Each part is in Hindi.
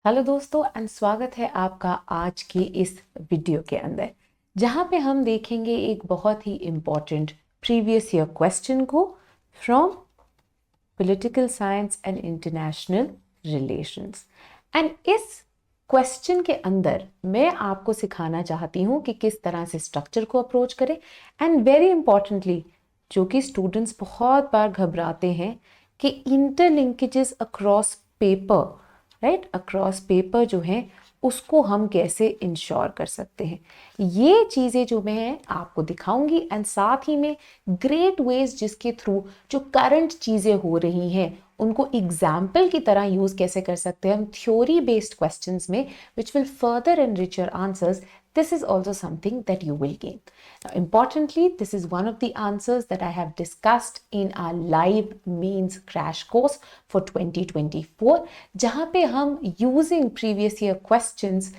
हेलो दोस्तों एंड स्वागत है आपका आज की इस वीडियो के अंदर जहां पे हम देखेंगे एक बहुत ही इम्पॉर्टेंट प्रीवियस ईयर क्वेश्चन को from political science and international relations. And इस क्वेश्चन के अंदर मैं आपको सिखाना चाहती हूँ कि किस तरह से स्ट्रक्चर को अप्रोच करें एंड वेरी इंपॉर्टेंटली जो कि स्टूडेंट्स बहुत बार घबराते हैं कि interlinkages across paper right across paper जो है उसको हम कैसे इंश्योर कर सकते हैं। ये चीज़ें जो मैं आपको दिखाऊंगी एंड साथ ही में ग्रेट वेज जिसके थ्रू जो करंट चीज़ें हो रही हैं उनको एग्जाम्पल की तरह यूज़ कैसे कर सकते हैं हम थ्योरी बेस्ड क्वेश्चंस में which will further enrich your answers. This is also something that you will gain. Now, importantly, this is one of the answers that I have discussed in our live mains crash course for 2024, जहाँ पे हम using previous year questions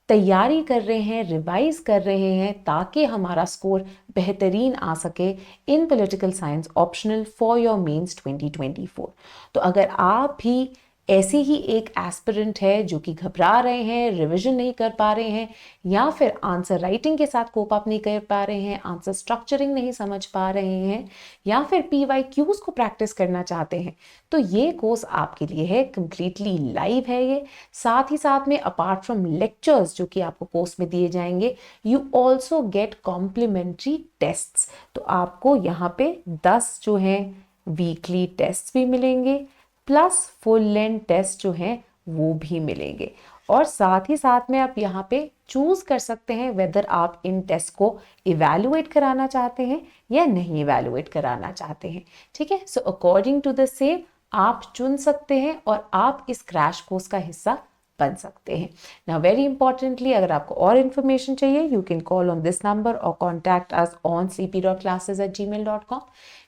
तैयारी कर रहे हैं, रिवाइज कर रहे हैं ताकि हमारा स्कोर बेहतरीन आ सके in political science optional for your mains 2024. तो अगर आप भी ऐसे ही एक एस्पिरेंट है जो कि घबरा रहे हैं, रिवीजन नहीं कर पा रहे हैं या फिर आंसर राइटिंग के साथ कोप अप नहीं कर पा रहे हैं, आंसर स्ट्रक्चरिंग नहीं समझ पा रहे हैं या फिर PYQs को प्रैक्टिस करना चाहते हैं, तो ये कोर्स आपके लिए है. कंप्लीटली लाइव है ये. साथ ही साथ में अपार्ट फ्रॉम लेक्चर्स जो कि आपको कोर्स में दिए जाएंगे, you also get complimentary tests. तो आपको यहाँ पे 10 जो हैं वीकली टेस्ट भी मिलेंगे प्लस फुल लेंथ टेस्ट जो हैं वो भी मिलेंगे. और साथ ही साथ में आप यहाँ पे चूज कर सकते हैं वेदर आप इन टेस्ट को इवैल्यूएट कराना चाहते हैं या नहीं इवैल्यूएट कराना चाहते हैं. ठीक है, so according to the same आप चुन सकते हैं और आप इस क्रैश कोर्स का हिस्सा बन सकते हैं. नाउ वेरी इंपॉर्टेंटली अगर आपको और इन्फॉर्मेशन चाहिए you can call on this number और contact us on cp.classes@gmail.com.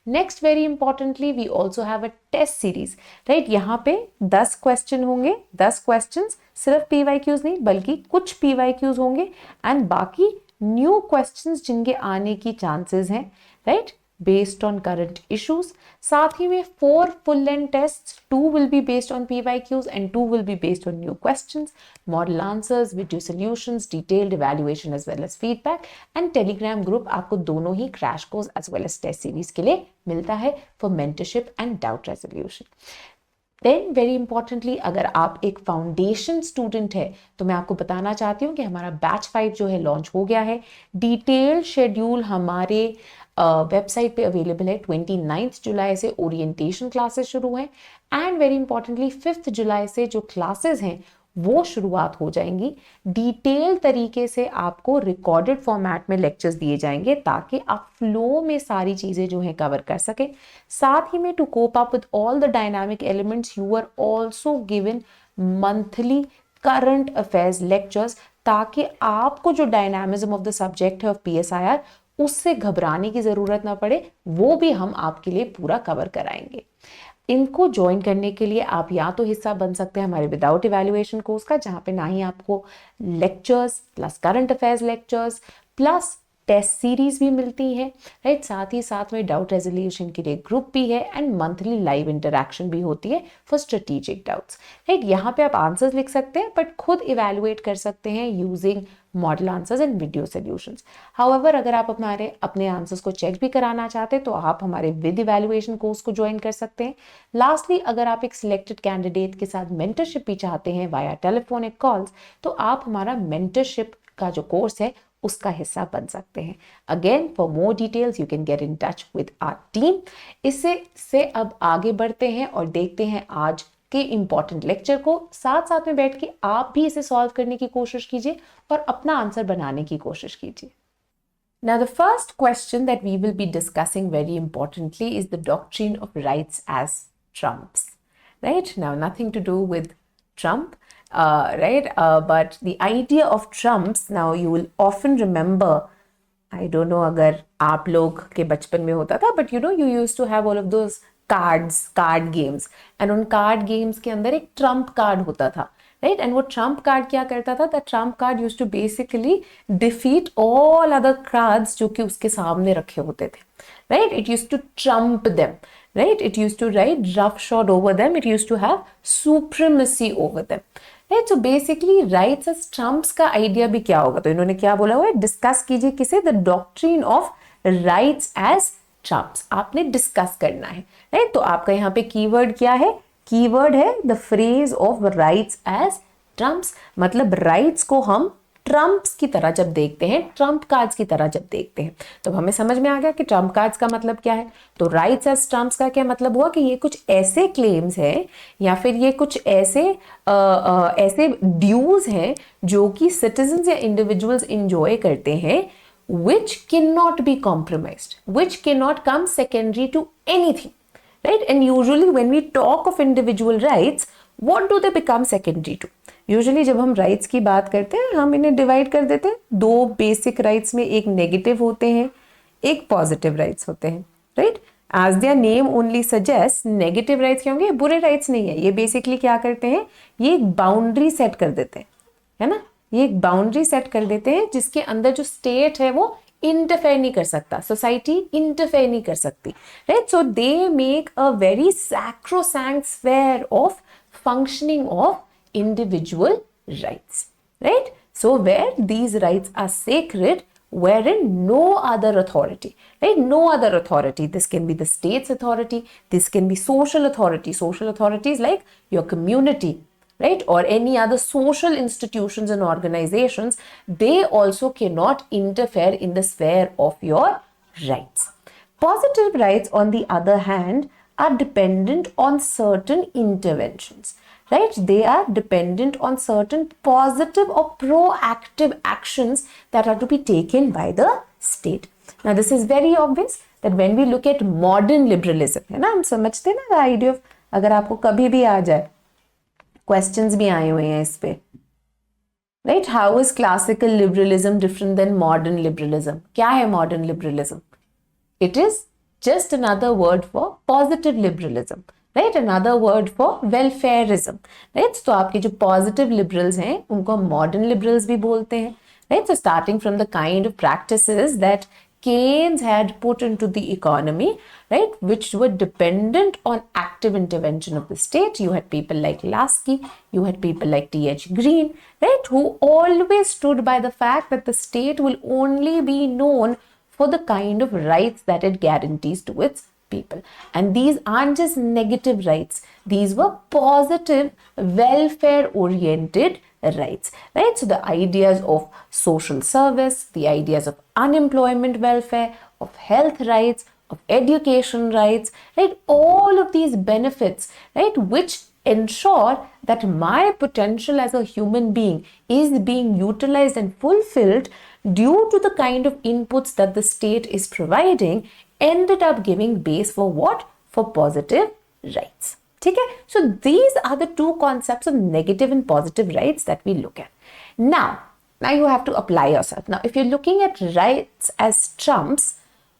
Next very importantly we also have a test series right. यहाँ पे 10 क्वेश्चन होंगे, 10 क्वेश्चन सिर्फ PYQs नहीं बल्कि कुछ PYQs होंगे एंड बाकी न्यू क्वेश्चंस जिनके आने की चांसेस हैं right based on current issues. साथ ही में 4 full length tests, 2 will be based on PYQs and 2 will be based on new questions, model answers, video solutions, detailed evaluation as well as feedback and telegram group आपको दोनों ही crash course as well as test series के लिए मिलता है for mentorship and doubt resolution. Then very importantly अगर आप एक फाउंडेशन स्टूडेंट है तो मैं आपको बताना चाहती हूँ कि हमारा बैच 5 जो है लॉन्च हो गया है. डिटेल्ड शेड्यूल हमारे वेबसाइट पे अवेलेबल है. 29 जुलाई से ओरिएंटेशन क्लासेस शुरू हैं एंड वेरी इंपॉर्टेंटली 5 जुलाई से जो क्लासेस हैं वो शुरुआत हो जाएंगी. डिटेल तरीके से आपको रिकॉर्डेड फॉर्मेट में लेक्चर्स दिए जाएंगे ताकि आप फ्लो में सारी चीज़ें जो हैं कवर कर सकें. साथ ही में to cope up with all the dynamic elements you are also given monthly current affairs lectures ताकि आपको जो डायनामिज्म ऑफ द सब्जेक्ट है ऑफ PSIR उससे घबराने की ज़रूरत ना पड़े, वो भी हम आपके लिए पूरा कवर कराएंगे. इनको ज्वाइन करने के लिए आप या तो हिस्सा बन सकते हैं हमारे विदाउट इवैल्यूएशन कोर्स का जहाँ पे ना ही आपको lectures plus current affairs lectures plus test series भी मिलती है राइट. साथ ही साथ में डाउट रेजोल्यूशन के लिए ग्रुप भी है एंड मंथली लाइव इंटरेक्शन भी होती है फॉर स्ट्रेटेजिक डाउट्स राइट. यहाँ पे आप आंसर्स लिख सकते हैं बट खुद इवैल्यूएट कर सकते हैं using model answers and video solutions. However अगर आप अपने आंसर्स को चेक भी कराना चाहते हैं तो आप हमारे विद इवैल्यूएशन कोर्स को ज्वाइन कर सकते हैं. लास्टली अगर आप एक सिलेक्टेड कैंडिडेट के साथ मेंटरशिप भी चाहते हैं वाया टेलीफोनिक कॉल्स तो आप हमारा मेंटरशिप का जो कोर्स है उसका हिस्सा बन सकते हैं. Again for more details you can get in touch with our team. इससे अब आगे बढ़ते हैं और देखते हैं आज के इंपॉर्टेंट लेक्चर को. साथ साथ में बैठ के आप भी इसे सॉल्व करने की कोशिश कीजिए और अपना आंसर बनाने की कोशिश कीजिए. Now the first question that we will be discussing very importantly is the doctrine of rights as trumps. Right? Now nothing to do with Trump. Right? But the idea of trumps, now you will often remember, I don't know अगर आप लोग के बचपन में होता था, but you know you used to have all of those card games, and उन card games के अंदर एक trump card होता था right. And वो trump card क्या करता था? The trump card used to basically defeat all other cards जो कि उसके सामने रखे होते थे right. It used to trump them right. It used to ride roughshod over them. It used to have supremacy over them right. So basically rights as trumps का आइडिया भी क्या होगा, तो इन्होंने क्या बोला हुआ है, डिस्कस कीजिए किसे, the doctrine of rights as trumps. आपने डिस्कस करना है, राइट. तो आपका यहाँ पे कीवर्ड क्या है, कीवर्ड है the phrase of rights as trumps. मतलब राइट्स को हम ट्रम्प्स की तरह जब देखते हैं, ट्रम्प कार्ड्स की तरह जब देखते हैं, तो हमें समझ में आ गया कि ट्रम्प कार्ड्स का मतलब क्या है. तो राइट्स एज ट्रम्प्स का क्या मतलब हुआ कि ये कुछ ऐसे क्लेम्स हैं या फिर ये कुछ ऐसे ऐसे ड्यूज हैं जो कि सिटीजन्स या इंडिविजुअल्स इंजॉय करते हैं, which cannot be compromised, which cannot come secondary to anything, right? And usually when we talk of individual rights, what do they become secondary to? Usually जब हम राइट्स की बात करते हैं, हम इन्हें डिवाइड कर देते हैं दो बेसिक राइट्स में, एक नेगेटिव होते हैं, एक पॉजिटिव राइट्स होते हैं, right. As their name only suggest, negative rights क्या होंगे, बुरे राइट्स नहीं है. ये बेसिकली क्या करते हैं, ये एक बाउंड्री सेट कर देते हैं, है ना. ये एक बाउंड्री सेट कर देते हैं जिसके अंदर जो स्टेट है वो इंटरफेयर नहीं कर सकता, सोसाइटी इंटरफेयर नहीं कर सकती, right. So they make a very sacrosanct sphere of functioning of individual rights, right? So where these rights are sacred, wherein no other authority, right? No other authority. This can be the state's authority, this can be social authority. Social authorities like your community, right? Or any other social institutions and organizations, they also cannot interfere in the sphere of your rights. Positive rights, on the other hand, are dependent on certain interventions, right? They are dependent on certain positive or proactive actions that are to be taken by the state. Now this is very obvious that when we look at modern liberalism, है ना, हम समझते हैं ना the idea of, अगर आपको कभी भी आ जाए, questions भी आए हुए हैं इस पे, right? How is classical liberalism different than modern liberalism? क्या है modern liberalism? It is just another word for positive liberalism, right? Another word for welfareism, right? तो आपके जो positive liberals हैं उनको modern liberals भी बोलते हैं, right? So starting from the kind of practices that Keynes had put into the economy, right, which were dependent on active intervention of the state. You had people like Lasky, you had people like T.H. Green, right, who always stood by the fact that the state will only be known for the kind of rights that it guarantees to its people. And these aren't just negative rights, these were positive, welfare oriented rights, right? So the ideas of social service, the ideas of unemployment welfare, of health rights, of education rights, right? All of these benefits, right, which ensure that my potential as a human being is being utilized and fulfilled due to the kind of inputs that the state is providing, ended up giving base for what? For positive rights. ठीक है? So these are the two concepts of negative and positive rights that we look at. Now you have to apply yourself. Now if you're looking at rights as trumps,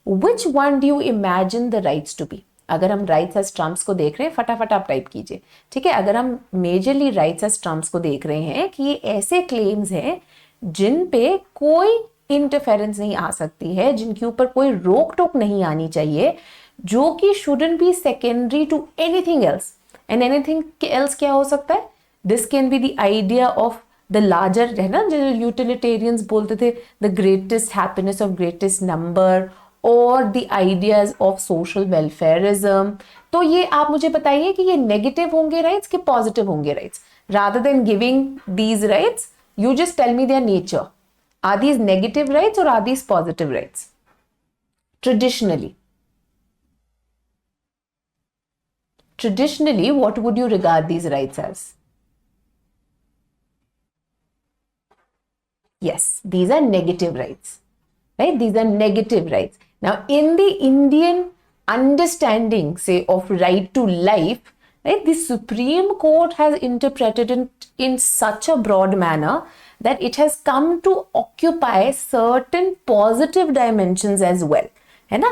which one do you imagine the rights to be? अगर हम राइट्स एज ट्रम्प्स को देख रहे हैं, फटाफट आप टाइप कीजिए, ठीक है. अगर हम मेजरली राइट्स एज ट्रम्प्स को देख रहे हैं कि ये ऐसे क्लेम्स हैं जिन पे कोई इंटरफेरेंस नहीं आ सकती है, जिनके ऊपर कोई रोक टोक नहीं आनी चाहिए, जो कि shouldn't be secondary to anything else. And anything else क्या हो सकता है? This can be the idea of the larger, है ना, जो यूटिलिटेरियंस बोलते थे, the greatest happiness of greatest number, और the ideas of social welfarism. तो ये आप मुझे बताइए कि ये नेगेटिव होंगे राइट्स कि पॉजिटिव होंगे rights? Rather than giving these rights, you just tell me their nature. Are these negative rights or are these positive rights? Traditionally, what would you regard these rights as? Yes, these are negative rights, right? These are negative rights. Now, in the Indian understanding, say, of right to life, right, the Supreme Court has interpreted it in such a broad manner that it has come to occupy certain positive dimensions as well, है ना?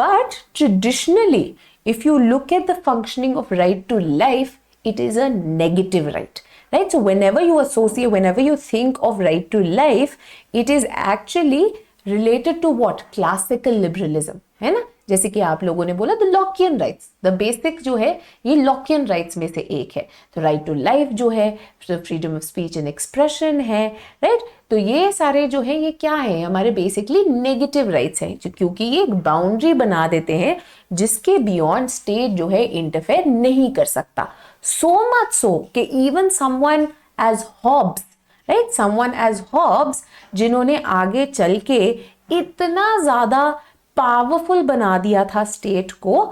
But traditionally, if you look at the functioning of right to life, it is a negative right, right? So whenever you associate, whenever you think of right to life, it is actually related to what, classical liberalism, है ना, जैसे कि आप लोगों ने बोला the Lockean rights, the basic जो है ये लॉकियन राइट्स में से एक है। तो राइट टू लाइफ जो है, freedom of speech and expression है, राइट। तो ये सारे जो है ये क्या है, हमारे बेसिकली नेगेटिव राइट्स हैं, क्योंकि ये एक बाउंड्री बना देते हैं जिसके बियॉन्ड स्टेट जो है इंटरफेयर नहीं कर सकता। सो मच सो कि even someone as Hobbes, right, someone as Hobbes, जिन्होंने आगे चल के इतना ज्यादा पावरफुल बना दिया था स्टेट को,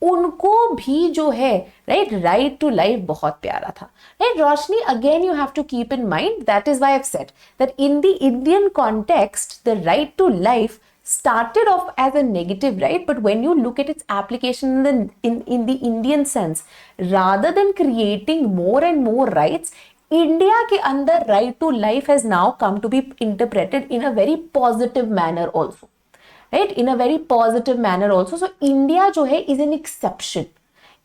उनको भी जो है राइट टू लाइफ बहुत प्यारा था, right. Roshni, again you have to keep in mind, that is why I have said that in the Indian context the right to life started off as a negative right, but when you look at its application in the Indian sense, rather than creating more and more rights, India के अंदर right to life has now come to be interpreted in a very positive manner also, right, in a very positive manner also. So India जो है is an exception.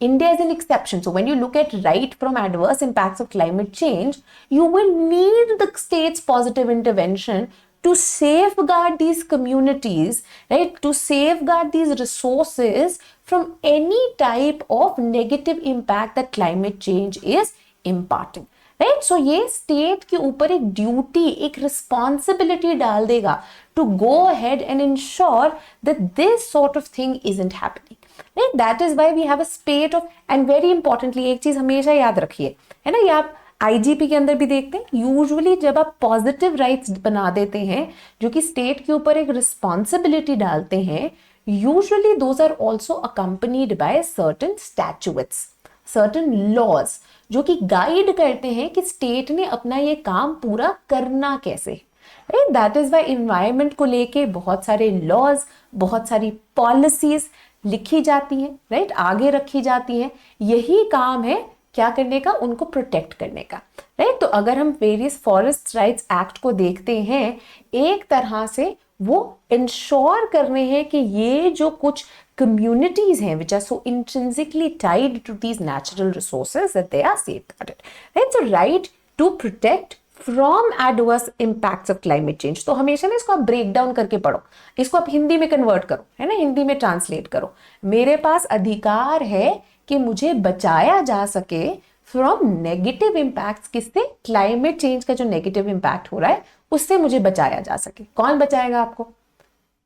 India is an exception. So when you look at right from adverse impacts of climate change, you will need the state's positive intervention to safeguard these communities, right, to safeguard these resources from any type of negative impact that climate change is imparting, right. So ये state के ऊपर एक duty, एक responsibility डाल देगा to go ahead and ensure that this sort of thing isn't happening, right. That is why we have a spate of, and very importantly एक चीज हमेशा याद रखिए, है ना, ये आप आईजीपी के अंदर भी देखते हैं, यूजुअली जब आप पॉजिटिव राइट्स बना देते हैं जो कि स्टेट के ऊपर एक रिस्पॉन्सिबिलिटी डालते हैं, usually those are also accompanied by certain statutes, certain laws, जो कि गाइड करते हैं कि स्टेट ने अपना ये काम पूरा करना कैसे, right. That is why environment को लेके बहुत सारे लॉज, बहुत सारी पॉलिसीज लिखी जाती हैं, राइट, आगे रखी जाती हैं। यही काम है क्या करने का, उनको प्रोटेक्ट करने का, राइट। तो अगर हम वेरियस फॉरेस्ट राइट्स एक्ट को देखते हैं, एक तरह से वो इंश्योर कर रहे हैं कि ये जो कुछ communities हैं which are so intrinsically tied to these natural resources that they are safeguarded, right. So right to protect from adverse impacts of climate change. तो हमेशा ना इसको आप ब्रेक डाउन करके पढ़ो, इसको आप हिंदी में कन्वर्ट करो, है ना, हिंदी में ट्रांसलेट करो। मेरे पास अधिकार है कि मुझे बचाया जा सके फ्रॉम नेगेटिव इम्पैक्ट्स, किससे, क्लाइमेट चेंज का जो नेगेटिव इम्पैक्ट हो रहा है उससे मुझे बचाया जा सके। कौन बचाएगा आपको?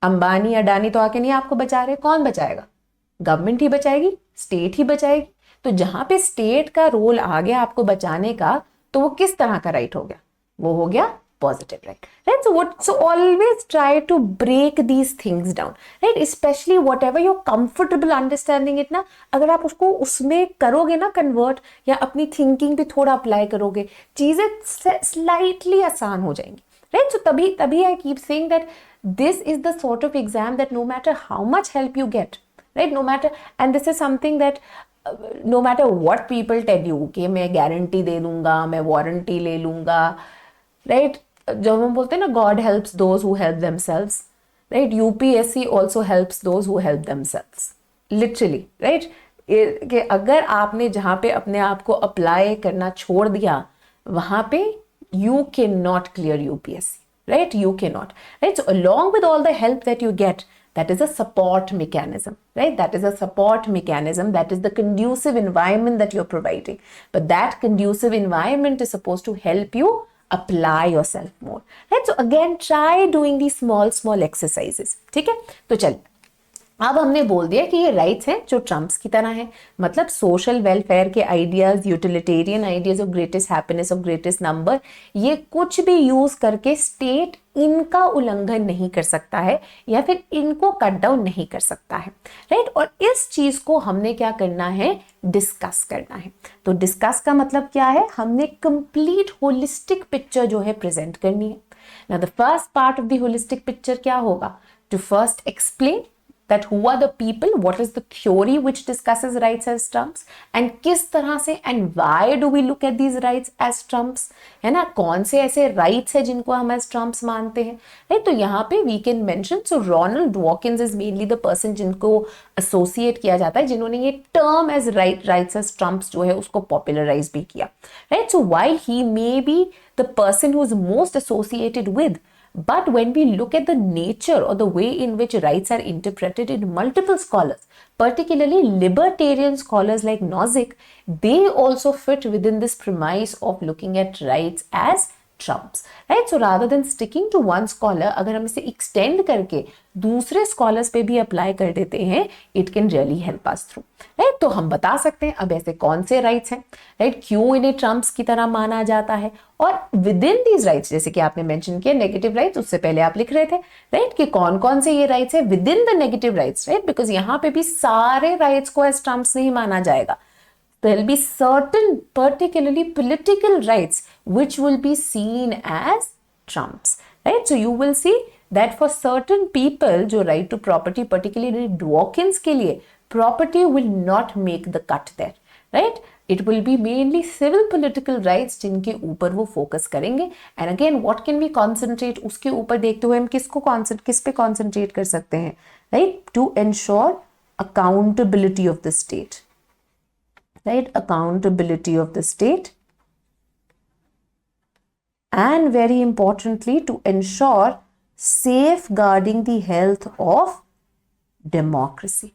अंबानी अडानी तो आके नहीं आपको बचा रहे, कौन बचाएगा? गवर्नमेंट ही बचाएगी, स्टेट ही बचाएगी। तो जहां पे स्टेट का रोल आ गया आपको बचाने का, तो वो किस तरह का राइट हो गया? वो हो गया positive, right. So always try to break these things down, right, especially whatever you're comfortable understanding it ना, अगर आप उसको उसमें करोगे ना कन्वर्ट, या अपनी थिंकिंग पे थोड़ा अप्लाई करोगे, चीजें स्लाइटली आसान हो जाएंगी, right. So तभी I keep saying that this is the sort of exam that no matter how much help you get, right, no matter, and this is something that no matter what people tell you कि मैं गारंटी दे दूंगा, मैं वारंटी ले लूंगा, राइट, जब हम बोलते हैं ना God helps those who help themselves, right, UPSC also helps those who help themselves, literally, right. कि अगर आपने जहाँ पे अपने आप को अप्लाई करना छोड़ दिया, वहाँ पे you can not clear UPSC, right, you cannot, right. So along with all the help that you get, that is a support mechanism, right, that is a support mechanism, that is the conducive environment that you're providing, but that conducive environment is supposed to help you apply yourself more, right. So again try doing these small exercises, ठीक है। तो चल, अब हमने बोल दिया कि ये राइट्स हैं जो ट्रम्प्स की तरह हैं, मतलब सोशल वेलफेयर के ideas, utilitarian ideas of greatest happiness, of greatest number, ये कुछ भी यूज करके स्टेट इनका उल्लंघन नहीं कर सकता है या फिर इनको कट डाउन नहीं कर सकता है, राइट। और इस चीज को हमने क्या करना है, डिस्कस करना है। तो डिस्कस का मतलब क्या है, हमने कंप्लीट होलिस्टिक पिक्चर जो है प्रेजेंट करनी है। Now the first part of the holistic picture क्या होगा, to first explain that who are the people, what is the theory which discusses rights as trumps, and किस तरह से and why do we look at these rights as trumps, है ना, कौन से ऐसे rights है जिनको हम as trumps मानते हैं, right। तो यहाँ पे we can mention, so Ronald Dawkins is mainly the person जिनको associate किया जाता है, जिन्होंने ये term as rights as trumps जो है उसको popularize भी किया, right। So while he may be the person who is most associated with But when we look at the nature or the way in which rights are interpreted in multiple scholars, particularly libertarian scholars like Nozick, they also fit within this premise of looking at rights as trumps, right? So rather than sticking to one scholar, अगर हम इसे extend करके दूसरे scholars पे भी apply कर देते हैं, it can really help us through, right? तो हम बता सकते हैं अब ऐसे कौन से rights हैं, right? क्यों इन्हें trumps की तरह माना जाता है, और within these rights, जैसे कि आपने mention किया negative rights, उससे पहले आप लिख रहे थे, right? कि कौन कौन से ये rights हैं within the negative rights, right? Because यहाँ पे भी सारे rights को as trumps नहीं माना जाएगा. There will be certain particularly political rights which will be seen as trumps, right? So you will see that for certain people जो right to property, particularly Dworkins के लिए, property will not make the cut there, right? It will be mainly civil political rights जिनके ऊपर वो focus करेंगे. And again, what can we concentrate? उसके ऊपर देखते हुए हम किस पे concentrate कर सकते हैं, right? To ensure accountability of the state. Right, accountability of the state, and very importantly to ensure safeguarding the health of democracy.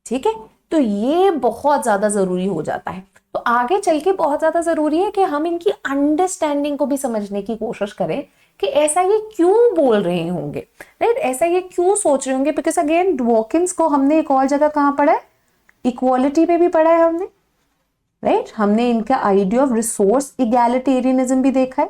ठीक है, तो ये बहुत ज्यादा जरूरी हो जाता है. तो आगे चल के बहुत ज्यादा जरूरी है कि हम इनकी अंडरस्टैंडिंग को भी समझने की कोशिश करें कि ऐसा ये क्यों बोल रहे होंगे, राइट? ऐसा ये क्यों सोच रहे होंगे? बिकॉज अगेन डॉकिंस को हमने एक और जगह कहाँ पढ़ा है? इक्वालिटी पे भी पढ़ा है हमने, राइट? हमने इनका आइडिया ऑफ रिसोर्स इगैलिटेरियनिज्म भी देखा है,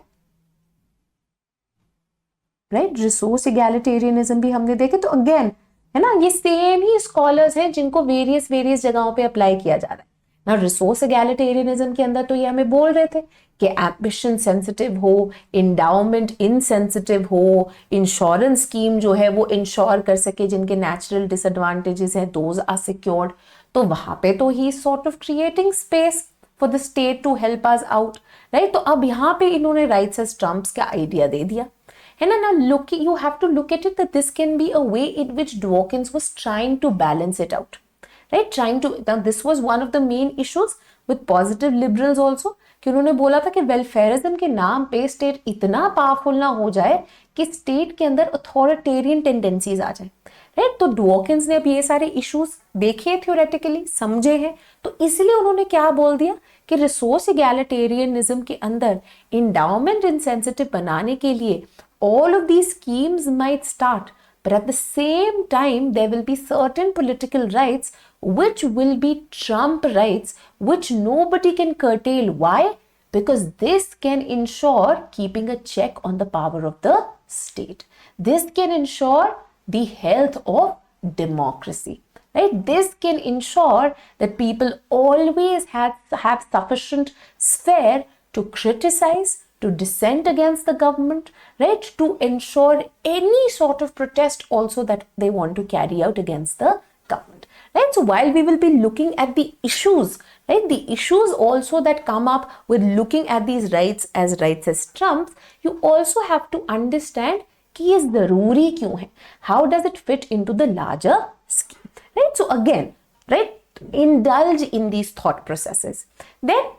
राइट? रिसोर्स इगैलिटेरियनिज्म भी हमने देखे. तो अगेन है ना, ये सेम ही स्कॉलर्स हैं जिनको वेरियस जगहों पे अप्लाई किया जा रहा है ना. रिसोर्स इगैलिटेरियनिज्म के अंदर तो ये हमें बोल रहे थे कि एम्बिशन सेंसिटिव हो, इंडाउमेंट इनसेंसिटिव हो, इंश्योरेंस स्कीम जो है वो इंश्योर कर सके जिनके नेचुरल डिसएडवांटेजेस हैं, दोज आर सिक्योर्ड. तो वहां पे तो ही sort of creating space for the state to help us out, right? तो अब यहाँ पे इन्होंने राइट्स एज ट्रम्प्स का आइडिया दे दिया है ना. Look, you have to look at it that this can be a way in which Dawkins was trying to balance it out, right? Trying to, this was one of the main issues with positive liberals also, कि उन्होंने बोला था कि वेलफेयरिज्म के नाम पे स्टेट इतना पावरफुल ना हो जाए कि स्टेट के अंदर अथॉरिटेरियन टेंडेंसीज आ जाए, राइट? तो डॉकिंस ने अब ये सारे इश्यूज देखे, थ्योरेटिकली समझे हैं, तो इसलिए उन्होंने क्या बोल दिया कि रिसोर्स इगैलिटेरियनिज्म के अंदर इंडाउमेंट इनसेंसिटिव बनाने के लिए all of these schemes might start, but at the same time there will be certain political rights which will be trump rights which nobody can curtail. Why? Because this can ensure keeping a check on the power of the state. This can ensure the health of democracy, right? This can ensure that people always have sufficient sphere to criticize, to dissent against the government, right? To ensure any sort of protest also that they want to carry out against the government, right? So while we will be looking at the issues, right, the issues also that come up with looking at these rights as trumps, you also have to understand कि ये जरूरी क्यों है? How does it fit into the larger scheme, right? So again, right, indulge in these thought processes. Then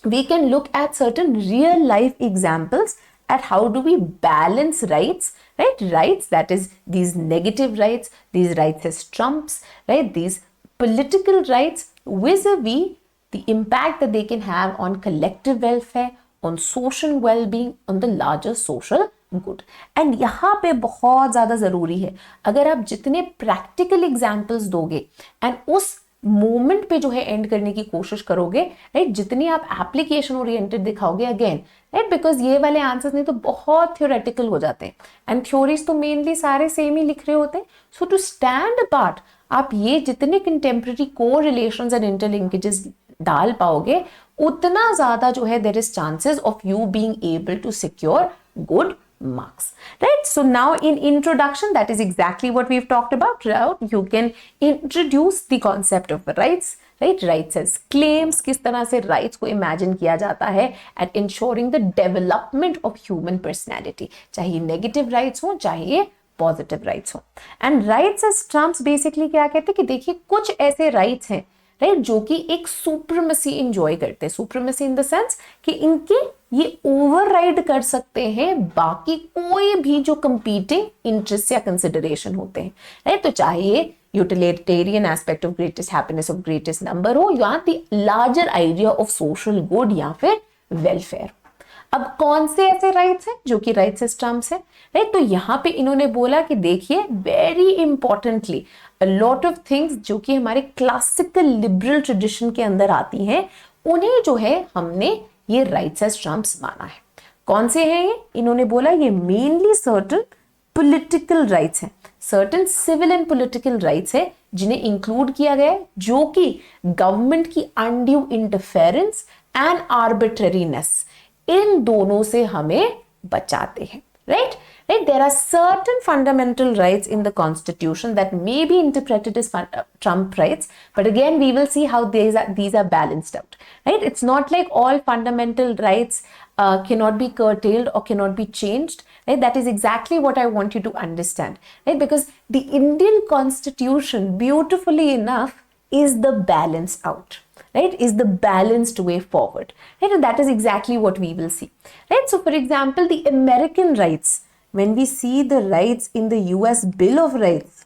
we can look at certain real life examples at how do we balance rights, right? Rights, that is these negative rights, these rights as trumps, right? These political rights vis-a-vis the impact that they can have on collective welfare, on social well-being, on the larger social good. And यहाँ पे बहुत ज़्यादा ज़रूरी है, अगर आप जितने practical examples दोगे and उस मोमेंट पे जो है एंड करने की कोशिश करोगे, राइट, जितनी आप एप्लीकेशन ओरिएंटेड दिखाओगे, अगेन राइट, बिकॉज ये वाले आंसर्स नहीं तो बहुत थ्योरेटिकल हो जाते हैं एंड थ्योरीज तो मेनली सारे सेम ही लिख रहे होते हैं. सो टू स्टैंड अपार्ट आप ये जितने कंटेम्प्रेरी को रिलेशंस एंड इंटरलिंकेजेस डाल पाओगे, उतना ज्यादा जो है there is chances of you being able to secure good marks, right? So now in introduction, that is exactly what we've talked about, right? You can introduce the concept of rights, right? Rights as claims, किस तरह से rights को imagine किया जाता है at ensuring the development of human personality, चाहे negative rights हो चाहे positive rights हो. And rights as trumps basically क्या कहते हैं कि देखिए कुछ ऐसे rights हैं, राइट, जो कि एक सुप्रीमेसी इंजॉय करते हैं. सुप्रीमेसी इन द सेंस कि इनके ये ओवरराइड कर सकते हैं बाकी कोई भी जो कंपीटिंग इंटरेस्ट या कंसिडरेशन होते हैं, राइट। तो चाहे ये utilitarian aspect of greatest happiness of greatest number हो या the larger idea of social good या फिर वेलफेयर। अब कौन से ऐसे राइट्स हैं जो कि राइट्स एज ट्रम्प्स है, राइट। तो यहां पे इन्होंने बोला कि देखिए very importantly a lot of things जो कि हमारे क्लासिकल लिबरल ट्रेडिशन के अंदर आती हैं, उन्हें जो है हमने ये राइट्स एज ट्रम्प्स माना है। कौन से हैं ये? इन्होंने बोला ये मेनली सर्टन पॉलिटिकल राइट्स हैं, certain civil and political rights है जिन्हें इंक्लूड किया गया है, जो कि गवर्नमेंट की अनड्यू इंटरफेरेंस एंड आर्बिट्ररीनेस इन दोनों से हमें बचाते हैं, right. There are certain fundamental rights in the Constitution that may be interpreted as Trump rights, but again we will see how these are balanced out, right? It's not like all fundamental rights cannot be curtailed or cannot be changed, right? That is exactly what I want you to understand, right? Because the Indian Constitution, beautifully enough, is the balance out, right? Is the balanced way forward, right? And that is exactly what we will see, right? So for example, the American rights, when we see the rights in the US Bill of Rights,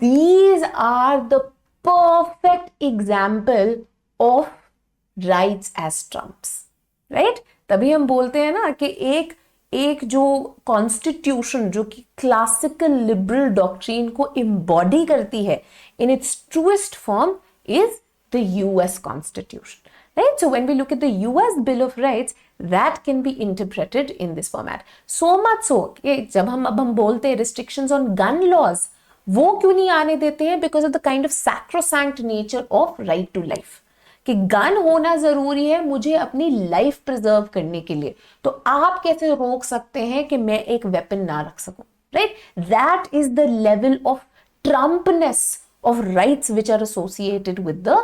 these are the perfect example of rights as trumps, right? तभी हम बोलते हैं ना कि एक जो कॉन्स्टिट्यूशन जो कि क्लासिकल लिबरल डॉक्ट्रिन को इम्बॉडी करती है in its truest form is the US Constitution, right? So when we look at the US Bill of Rights, that can be interpreted in this format. So much so कि जब हम बोलते हैं restrictions on gun laws, वो क्यों नहीं आने देते हैं? Because of the kind of sacrosanct nature of right to life, कि गन होना जरूरी है मुझे अपनी लाइफ प्रिजर्व करने के लिए, तो आप कैसे रोक सकते हैं कि मैं एक वेपन ना रख सकूं, right? That is the level of trumpness of rights which are associated with the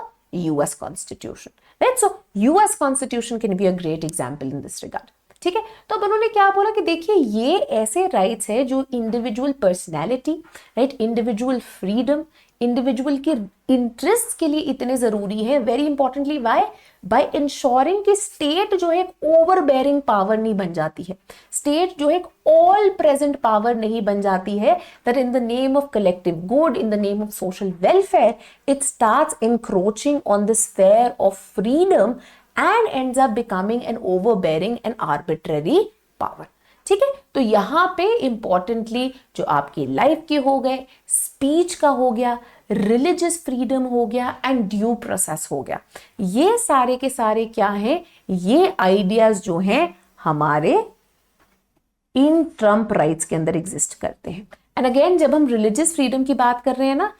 US Constitution, right? So US Constitution can be a great example in this regard, ठीक है। तो अब उन्होंने क्या बोला कि देखिए ये ऐसे राइट्स है जो individual personality, right, individual freedom, individual के इंटरेस्ट के लिए इतने जरूरी है। वेरी इंपॉर्टेंटली बाय इंश्योरिंग कि स्टेट जो है एक ओवरबेयरिंग पावर नहीं बन जाती है, स्टेट जो है एक ऑल प्रेजेंट पावर नहीं बन जाती है, that in the name of collective good, in the name of social welfare, it starts encroaching on the sphere of freedom and ends up becoming an overbearing and arbitrary power, ठीक है। तो यहां पे इंपॉर्टेंटली जो आपकी लाइफ के हो गए, स्पीच का हो गया, रिलीजियस फ्रीडम हो गया एंड ड्यू प्रोसेस हो गया, ये सारे के सारे क्या हैं? ये आइडियाज जो हैं हमारे इन ट्रम्प राइट्स के अंदर एग्जिस्ट करते हैं। एंड अगेन जब हम रिलीजियस फ्रीडम की बात कर रहे हैं ना,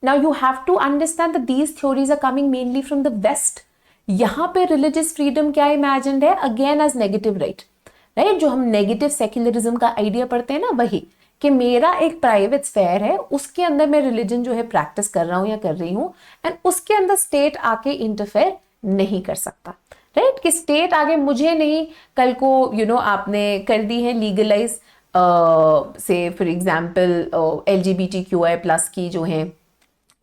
now you have to understand that these theories are coming mainly from the west. यहां पे रिलीजियस फ्रीडम क्या इमेजिन्ड है? Again as negative right, right, जो हम नेगेटिव सेक्युलरिज्म का आइडिया पढ़ते हैं ना, वही कि मेरा एक प्राइवेट स्फेयर है, उसके अंदर मैं रिलीजन जो है प्रैक्टिस कर रहा हूं या कर रही हूं, एंड उसके अंदर स्टेट आके इंटरफेयर नहीं कर सकता, राइट, कि स्टेट आगे मुझे नहीं, कल को आपने कर दी है लीगलाइज से फॉर एग्जाम्पल LGBTQI+ की जो है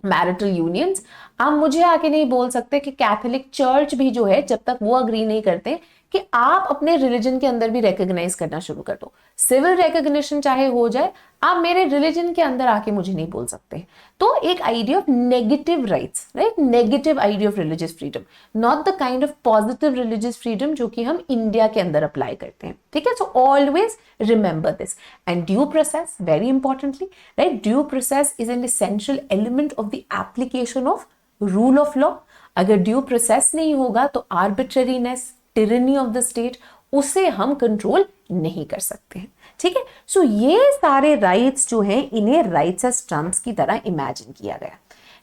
मैरिटल यूनियंस, आप मुझे आके नहीं बोल सकते कि कैथोलिक चर्च भी जो है जब तक वो अग्री नहीं करते कि आप अपने रिलीजन के अंदर भी रिकॉग्नाइज करना शुरू कर दो, सिविल रिकॉग्निशन चाहे हो जाए, आप मेरे रिलीजन के अंदर आके मुझे नहीं बोल सकते। तो एक idea of negative rights, right, negative idea of religious freedom, not the kind of positive religious freedom जो कि हम इंडिया के अंदर अप्लाई करते हैं, ठीक है। So always remember this. And due process, very importantly, right, due process is an essential element of the application of rule of law. अगर ड्यू प्रोसेस नहीं होगा तो आर्बिट्ररीनेस, टिरनी ऑफ द स्टेट, उसे हम कंट्रोल नहीं कर सकते हैं, ठीक है। सो ये सारे राइट्स जो हैं इन्हें राइट्स एज ट्रम्प्स की तरह इमेजिन किया गया।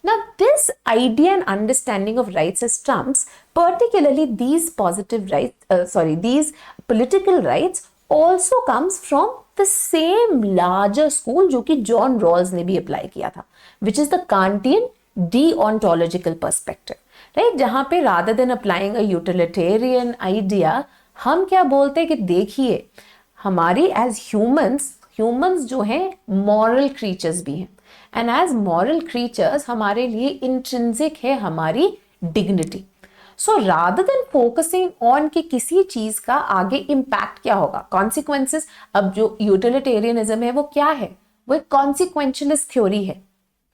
Now this idea and understanding of rights as trumps, particularly these these political rights also comes from the same larger school जो कि जॉन रॉल्स ने भी अप्लाई किया था, which is the Kantian deontological perspective, right, जहां पे rather than applying a utilitarian idea, हम क्या बोलते हैं कि देखिए हमारी एज ह्यूमंस जो हैं मॉरल क्रीचर्स भी हैं, एंड एज मॉरल क्रीचर्स हमारे लिए इंट्रिंसिक है हमारी dignity. So rather than focusing on कि किसी चीज का आगे इम्पैक्ट क्या होगा, कॉन्सिक्वेंसेस. अब जो यूटिलिटेरियनिज्म है वो क्या है, वो एक कॉन्सिक्वेंशलिस्ट थ्योरी है,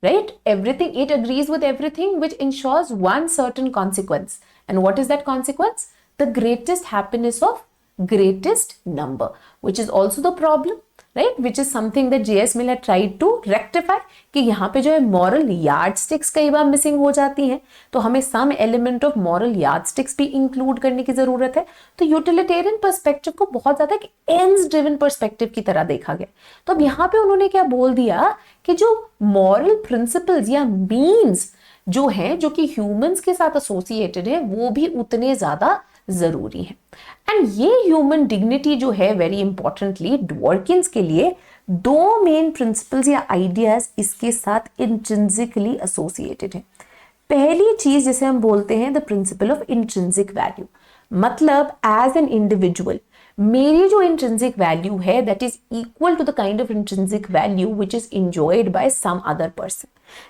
right? Everything, it agrees with everything which ensures one certain consequence. And what is that consequence? The greatest happiness of greatest number, which is also the problem, right? Which is something that J.S. Mill had tried to rectify, कि यहाँ पे जो है moral yardsticks कई बार missing हो जाती हैं, तो हमें some element of moral yardsticks भी include करने की जरूरत है. तो utilitarian perspective को बहुत ज्यादा एक ends driven perspective की तरह देखा गया. तो अब यहाँ पे उन्होंने क्या बोल दिया कि जो moral principles या means जो हैं, जो कि ह्यूमंस के साथ एसोसिएटेड है, वो भी उतने ज्यादा जरूरी है. एंड ये ह्यूमन डिग्निटी जो है, वेरी इंपॉर्टेंटली डवर्किन्स के लिए दो मेन प्रिंसिपल्स या आइडियाज इसके साथ इंट्रिंसिकली एसोसिएटेड है. पहली चीज जिसे हम बोलते हैं the principle of intrinsic value, मतलब एज एन इंडिविजुअल मेरी जो इंट्रिंसिक वैल्यू है that is equal to the kind of intrinsic value which is enjoyed by some other person,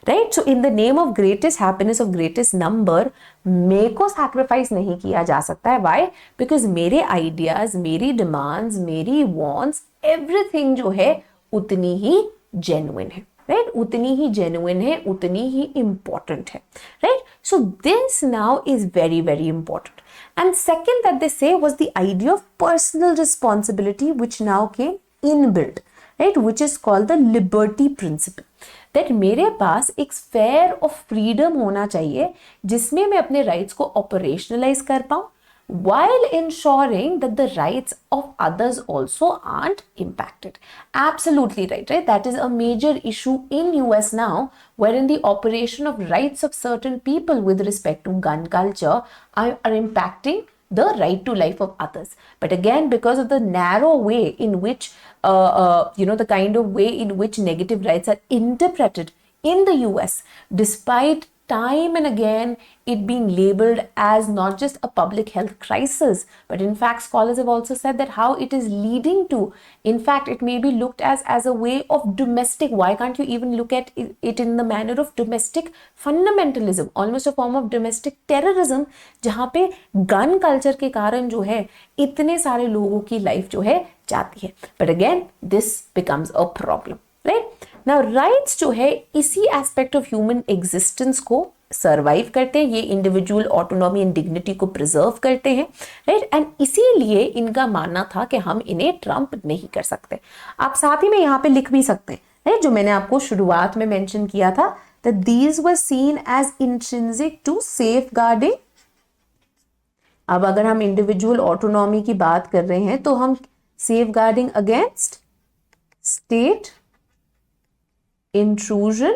right? So in the name of greatest happiness of greatest number मेरे को सैक्रिफाइस नहीं किया जा सकता है. व्हाई? बिकॉज मेरे आइडियाज, मेरी डिमांड्स, मेरी वॉन्ट्स, एवरीथिंग जो है उतनी ही जेन्युइन है, राइट? उतनी ही जेन्युइन है, उतनी ही इंपॉर्टेंट है, right? So this now is very very important. And second that they say was the idea of personal responsibility, which now came inbuilt, right? Which is called the liberty principle. That मेरे पास एक sphere of freedom होना चाहिए जिसमें मैं अपने rights को operationalize कर पाऊँ, while ensuring that the rights of others also aren't impacted. Absolutely right, right? That is a major issue in US now, wherein the operation of rights of certain people with respect to gun culture are impacting the right to life of others. But again, because of the narrow way in which, the kind of way in which negative rights are interpreted in the US, despite time and again it being labeled as not just a public health crisis, but in fact scholars have also said that how it is leading to, in fact it may be looked as a way of domestic, why can't you even look at it in the manner of domestic fundamentalism, almost a form of domestic terrorism, जहाँ पे gun culture के कारण जो है इतने सारे लोगों की लाइफ जो है जाती है. But again this becomes a problem, right? Now rights जो है इसी एस्पेक्ट ऑफ ह्यूमन एग्जिस्टेंस को सर्वाइव करते हैं, ये इंडिविजुअल ऑटोनॉमी एंड डिग्निटी को प्रिजर्व करते हैं, राइट? एंड इसीलिए इनका मानना था कि हम इन्हें ट्रम्प नहीं कर सकते. आप साथ ही में यहाँ पे लिख भी सकते हैं, राइट? जो मैंने आपको शुरुआत में मेंशन किया था, that these were seen as intrinsic to safeguarding. अब अगर हम इंडिविजुअल ऑटोनॉमी की बात कर रहे हैं तो हम safeguarding against state intrusion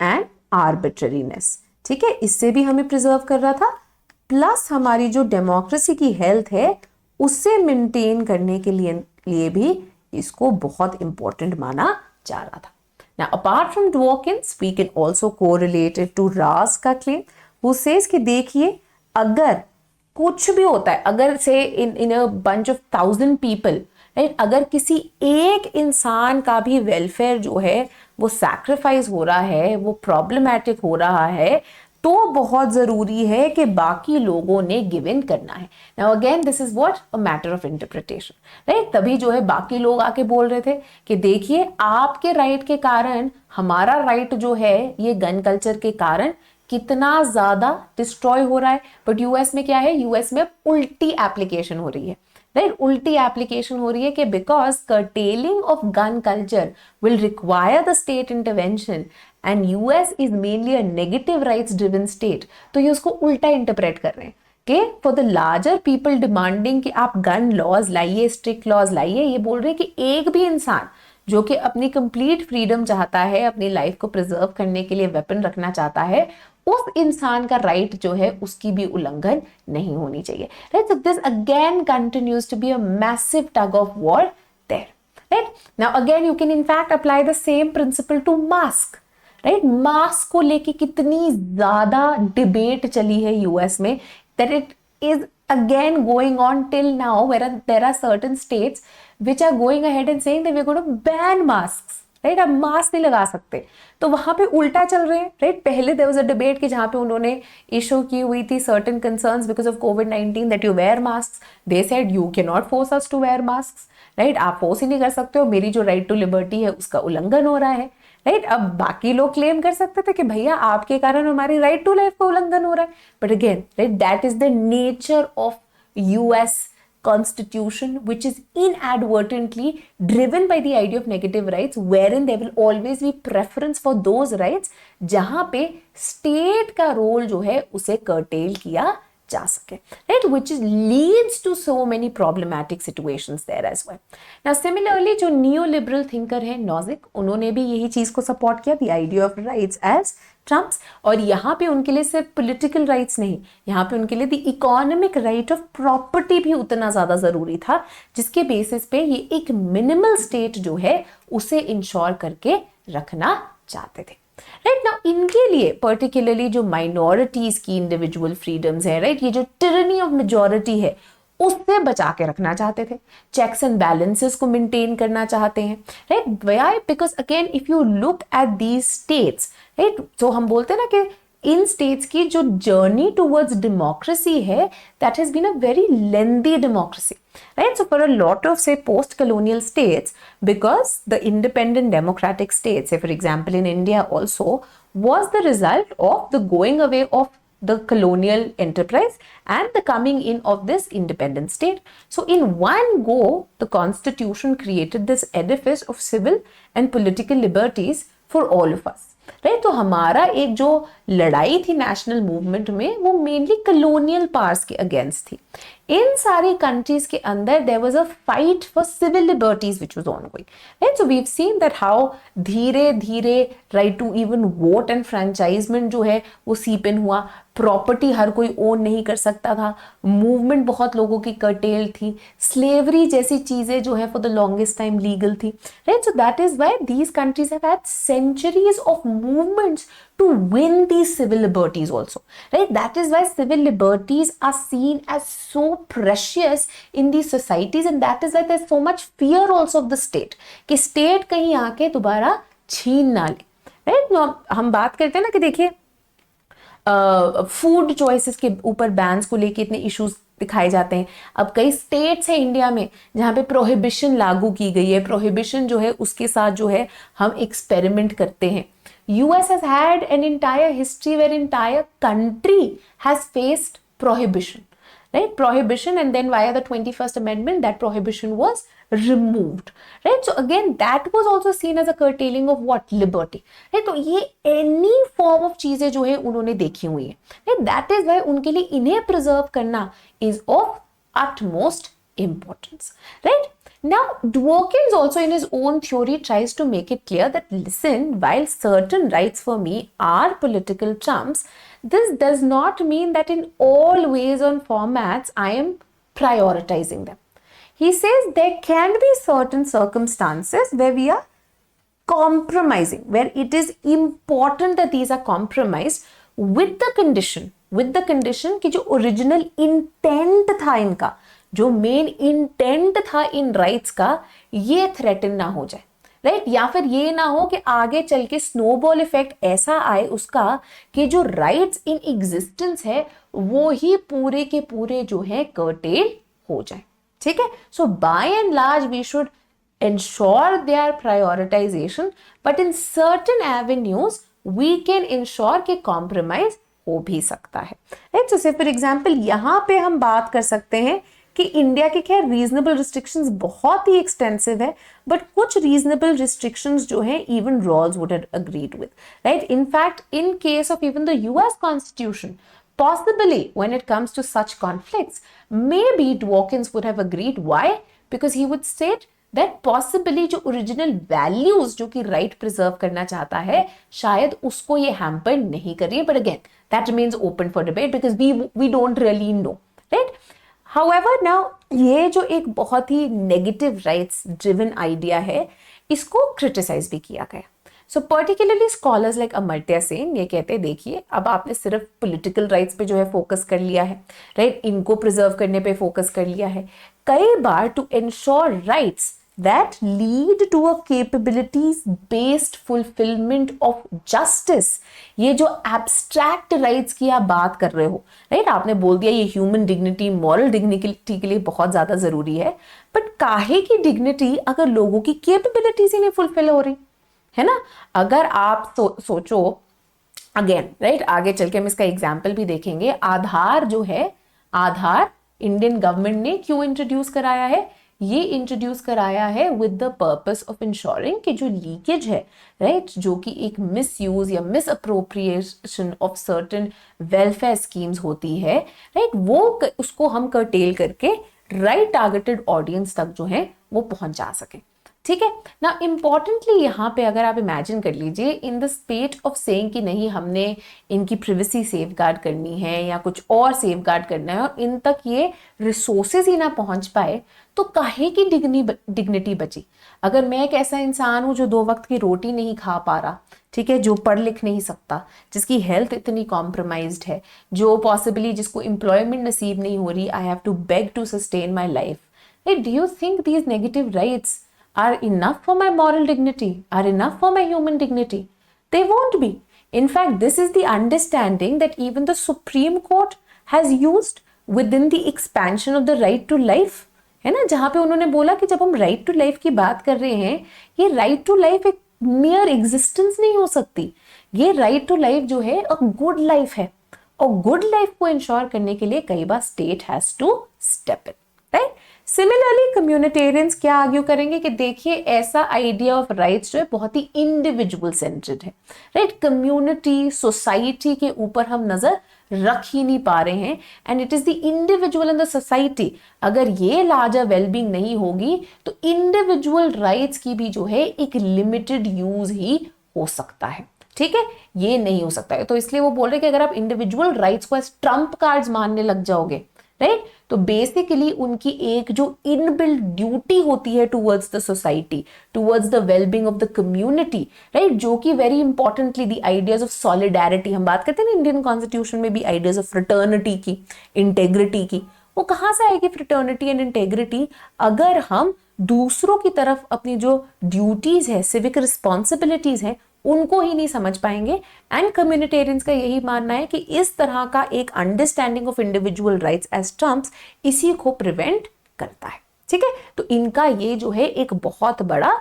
and arbitrariness, ठीक है? इससे भी हमें प्रिजर्व कर रहा था, प्लस हमारी जो डेमोक्रेसी की हेल्थ है उससे मेंटेन करने के लिए भी इसको बहुत इंपॉर्टेंट माना जा रहा था. Now, apart from Dworkin's, we can also correlate it to Raz का claim, who says कि देखिए अगर कुछ भी होता है, अगर से in a bunch of 1,000 people, right, अगर किसी एक इंसान का भी वेलफेयर जो है वो सैक्रिफाइस हो रहा है, वो प्रॉब्लमैटिक हो रहा है, तो बहुत जरूरी है कि बाकी लोगों ने गिव इन करना है. Now again this is what a matter of interpretation, right? तभी जो है बाकी लोग आके बोल रहे थे कि देखिए आपके राइट के कारण हमारा राइट जो है ये गन कल्चर के कारण कितना ज्यादा डिस्ट्रॉय हो रहा है. बट यूएस में क्या है, यूएस में उल्टी एप्लीकेशन हो रही है, राइट? उल्टी एप्लीकेशन हो रही है कि because curtailing of gun culture will require the state intervention and US is mainly a negative rights driven state. तो ये उसको उल्टा इंटरप्रेट कर रहे हैं कि for the larger people demanding कि आप गन लॉज लाइए, स्ट्रिक्ट लॉज लाइए, ये बोल रहे हैं कि एक भी इंसान जो कि अपनी कंप्लीट फ्रीडम चाहता है, अपनी लाइफ को प्रिजर्व करने के लिए वेपन रखना चाहता है, उस इंसान का राइट जो है उसकी भी उल्लंघन नहीं होनी चाहिए, right? So this again continues to be a massive tug of war there, right? Now again you can in fact apply the same principle to mask, right? Mask को लेके कितनी ज्यादा डिबेट चली है यूएस में, that it is again going on till now, where there are certain states which are going ahead and saying that we're going to ban masks, right, आप मास्क नहीं लगा सकते। तो वहां पे उल्टा चल रहे हैं, राइट। पहले देयर वाज अ डिबेट कि जहां पे उन्होंने इशू की हुई थी सर्टेन कंसर्न्स बिकॉज ऑफ कोविड-19 that you wear mask, they said you can not force us to wear mask, right. आप फोर्स ही नहीं कर सकते हो, मेरी जो राइट टू लिबर्टी है उसका उल्लंघन हो रहा है, राइट। अब बाकी लोग क्लेम कर सकते थे कि भैया आपके कारण हमारी राइट टू लाइफ का उल्लंघन हो रहा है, but again, right, that is the nature of US constitution, which is inadvertently driven by the idea of negative rights, wherein there will always be preference for those rights जहां पे state का रोल जो है उसे curtail किया जा सके, right, which is leads to so many problematic situations there as well. Now similarly जो neoliberal thinker है Nozick, उन्होंने भी यही चीज को support किया, the idea of rights as Trump's, और यहाँ पे उनके लिए सिर्फ पॉलिटिकल राइट्स नहीं, यहाँ पे उनके लिए the economic right of property भी उतना ज्यादा जरूरी था, जिसके बेसिस पे ये एक मिनिमल स्टेट जो है उसे इंश्योर करके रखना चाहते थे, राइट। नाउ इनके लिए पर्टिकुलरली जो माइनॉरिटीज की इंडिविजुअल फ्रीडम्स है, राइट, ये जो टिरनी ऑफ मेजॉरिटी है उससे बचा के रखना चाहते थे, चेक्स एंड बैलेंसेस को मेंटेन करना चाहते हैं, right. Why? Because again if you look at these states, right, तो हम बोलते हैं ना कि इन स्टेट्स की जो जर्नी टुवर्ड्स डेमोक्रेसी है that has been a very lengthy democracy, right? So for a lot of say post-colonial states, because the independent democratic states, say for example in India also, was the result of the going away of the colonial enterprise and the coming in of this independent state. So in one go, the constitution created this edifice of civil and political liberties for all of us. Right, तो हमारा एक जो लड़ाई थी नेशनल मूवमेंट में वो मेनली कॉलोनियल पावर्स के अगेंस्ट थी। इन सारी कंट्रीज के अंदर there was a fight for civil liberties which was ongoing, right. So we have seen that how धीरे धीरे right to even vote and franchisement जो है वो सीप इन हुआ, प्रॉपर्टी हर कोई ओन नहीं कर सकता था, मूवमेंट बहुत लोगों की कर्टेल थी, स्लेवरी जैसी चीजें जो है for the longest time legal थी, right. So that is why these countries have had centuries of movements to win these civil liberties also, right? That is why civil liberties are seen as so precious in these societies, and that is why there's so much fear also of the state कि state कहीं आके दोबारा छीन ना ले, right? हम बात करते हैं ना कि देखिए फूड चॉइसेस के ऊपर बैन्स को लेके इतने इश्यूज दिखाए जाते हैं। अब कई स्टेट्स हैं इंडिया में जहाँ पे प्रोहिबिशन लागू की गई है, प्रोहिबिशन जो है उसके साथ जो है हम एक्सपेरिमेंट करते हैं। US has had an entire history where entire country has faced prohibition, right? Prohibition, and then via the 21st Amendment, that prohibition was removed, right? So again, that was also seen as a curtailing of what? Liberty, right? तो ये any form of चीजें जो है उन्होंने देखी हुई है, right? That is why उनके लिए इन्हें preserve करना is of utmost importance, right? Now, Dworkin also in his own theory tries to make it clear that listen, while certain rights for me are political trumps, this does not mean that in all ways and formats I am prioritizing them. He says there can be certain circumstances where we are compromising, where it is important that these are compromised with the condition कि जो original intent था इनका, जो मेन इंटेंट था इन राइट्स का, ये थ्रेटन ना हो जाए, राइट, या फिर ये ना हो कि आगे चल के स्नोबॉल इफेक्ट ऐसा आए उसका कि जो राइट्स इन एग्जिस्टेंस है वो ही पूरे के पूरे जो है कर्टेल हो जाए, ठीक है। So by and large we should ensure their prioritization, but in certain avenues we can ensure कि compromise हो भी सकता है, राइट। जैसे फॉर एग्जाम्पल यहाँ पे हम बात कर सकते हैं कि इंडिया के खैर रीजनेबल रिस्ट्रिक्शंस बहुत ही एक्सटेंसिव है, बट कुछ रीजनेबल रिस्ट्रिक्शंस जो है even Rawls would have agreed with, right. In fact in case of even the US constitution, possibly when it comes to such conflicts, maybe Dworkin would have agreed. Why? Because he would state that possibly जो ओरिजिनल वैल्यूज जो कि राइट प्रिजर्व करना चाहता है शायद उसको ये हैम्पर नहीं कर रही है, but again that remains open for debate because we don't really know, right. However, now ये जो एक बहुत ही नेगेटिव राइट्स ड्रिवन आइडिया है इसको क्रिटिसाइज भी किया गया। सो particularly scholars like Amartya Sen ये कहते हैं देखिए अब आपने सिर्फ पॉलिटिकल राइट्स पे जो है फोकस कर लिया है, राइट, इनको प्रिजर्व करने पे फोकस कर लिया है, कई बार to ensure rights that lead to a capabilities based fulfillment of justice। ये जो abstract rights की आप बात कर रहे हो, राइट, आपने बोल दिया ये ह्यूमन डिग्निटी, मॉरल डिग्निटी के लिए बहुत ज्यादा जरूरी है, बट काहे की डिग्निटी अगर लोगों की कैपेबिलिटीज ही नहीं फुलफिल हो रही है ना। अगर आप सोचो अगेन, राइट, आगे चल के हम इसका एग्जाम्पल भी देखेंगे। आधार जो है, आधार इंडियन गवर्नमेंट ने क्यों इंट्रोड्यूस कराया है? ये इंट्रोड्यूस कराया है with the purpose of ensuring कि जो लीकेज है, राइट, जो कि एक मिस यूज या miss appropriation of certain welfare schemes होती है, राइट, वो उसको हम कर्टेल करके राइट टारगेटेड ऑडियंस तक जो है वो पहुंच जा सके। ठीक है ना। इंपॉर्टेंटली यहाँ पे अगर आप इमेजिन कर लीजिए, इन द स्पेट ऑफ सेइंग कि नहीं हमने इनकी प्रिवेसी सेफ गार्ड करनी है या कुछ और सेफ गार्ड करना है और इन तक ये रिसोर्सेज ही ना पहुंच पाए, तो काहे की डिग्निटी बची? अगर मैं एक ऐसा इंसान हूं जो 2 वक्त की रोटी नहीं खा पा रहा, ठीक है, जो पढ़ लिख नहीं सकता, जिसकी हेल्थ इतनी कॉम्प्रोमाइज्ड है, जो पॉसिबली जिसको एम्प्लॉयमेंट नसीब नहीं हो रही, I have to beg to sustain my life, do you think these negative rights are enough for my moral dignity, are enough for my human dignity? They won't be. In fact, this is the understanding that even the Supreme Court has used within the expansion of the right to life, है ना, जहां पे उन्होंने बोला कि जब हम right to life की बात कर रहे हैं, ये right to life एक mere existence नहीं हो सकती, ये right to life जो है a good life है, और good life को ensure करने के लिए कई बार state has to step in, right? Similarly communitarians क्या आर्ग्यू करेंगे कि देखिए ऐसा आइडिया ऑफ राइट्स जो है बहुत ही इंडिविजुअल सेंटर्ड है, राइट, कम्युनिटी सोसाइटी के ऊपर हम नजर रख ही नहीं पा रहे हैं, and it is the individual in the society. अगर ये लार्जर वेलबींग नहीं होगी तो इंडिविजुअल राइट्स की भी जो है एक लिमिटेड यूज ही हो सकता है, ठीक है, ये नहीं हो सकता है। तो इसलिए वो बोल रहे कि अगर आप इंडिविजुअल राइट्स को एज ट्रम्प कार्ड्स मानने लग जाओगे, राइट, तो बेसिकली उनकी एक जो इनबिल्ट ड्यूटी होती है towards the society, towards the wellbeing of the community, right, जो कि very importantly the ideas of solidarity, हम बात करते हैं ना इंडियन कॉन्स्टिट्यूशन में भी आइडियाज ऑफ फ्रेटर्निटी की, इंटेग्रिटी की, वो कहां से आएगी फ्रेटर्निटी एंड इंटेग्रिटी अगर हम दूसरों की तरफ अपनी जो ड्यूटीज है, सिविक रिस्पॉन्सिबिलिटीज है, उनको ही नहीं समझ पाएंगे। एंड कम्युनिटेरियंस का यही मानना है कि इस तरह का एक understanding of individual rights as terms इसी को प्रिवेंट करता है, ठीक है। तो इनका ये जो है एक बहुत बड़ा